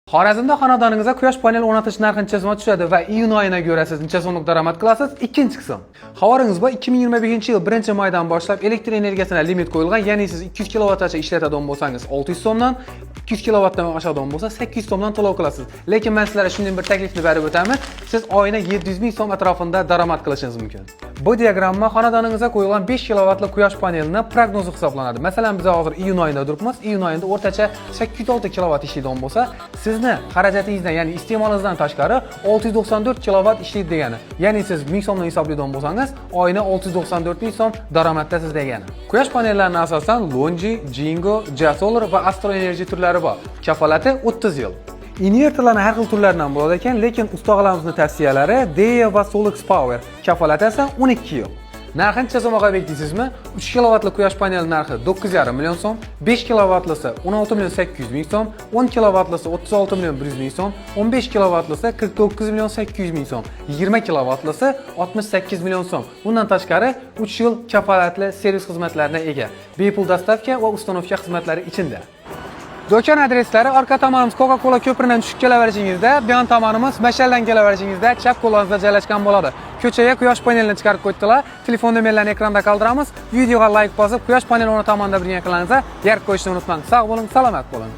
Xorazmda xonadoningizga quyosh paneli o'rnatish narxi necha so'mga tushadi va iyun oyiga ko'ra siz necha so'mlik daromad qilasiz? Ikkinchi qism. Xabaringiz bor, 2025-yil 1-maydan boshlab elektr energiyasiga limit qo'yilgan, ya'ni siz 200 kilovattgacha ishlatadigan bo'lsangiz 600 so'mdan, 200 kilovattdan oshadigan bo'lsa 800 so'mdan to'lov qilasiz. Lekin men sizlarga shunday bir taklifni berib o'taman. Siz oyina 700 ming so'm atrofida daromad qilishingiz mumkin. Bu diagramma xonadoningizga qo'yilgan 5 kilovattlik quyosh panelining prognozi hisoblanadi. Masalan, biz hozir iyun oyida turibmiz. Iyun oyida o'rtacha 806 kilovat ishlaydigan bo'lsa, sizni xarajatingizdan, ya'ni iste'molingizdan tashqari 694 kilovat ishlaydi degani. Ya'ni siz 1000 so'mdan hisoblaydigan bo'lsangiz, oyina 694 ming so'm daromaddasiz degani. Quyosh panellarining asosan Longi, Jingo, Jasolar va Astro Energy turlari bor. Kafolati 30 yil. Invertorlarning har xil turlaridan bo'ladi ekan, lekin ustalarimizning tavsiyalari Dea va Solix Power. Kafolati esa 12 yil. Narxini necha so'mga bekdiysizmi? 3 kilovatli quyosh paneli narxi 9,5 million so'm, 5 kilovatlisi 16 million 800 ming so'm, 10 kilovatlisi 36 million 100 ming so'm, 15 kilovatlisi 49 million 800 ming so'm, 20 kilovatlisi 68 million so'm. Bundan tashqari 3 yil kafolatli servis xizmatlariga ega. Bepul dostavka va ustanovka xizmatlari ichida. Do'kon adreslari orqa tomonimiz Coca-Cola ko'piridan tushib kelaverishingizda, buyon tomonimiz Mashaldan kelaverishingizda chap qo'lingizda joylashgan bo'ladi. Ko'chaga quyosh panelini chiqarib qo'ydilar. Telefon nomerlarini ekranda qoldiramiz. Videoga like bosib, quyosh paneli o'rni tomonda birga qilinsa, yer qo'yishni unutmang. Sog' bo'ling, salomat bo'ling.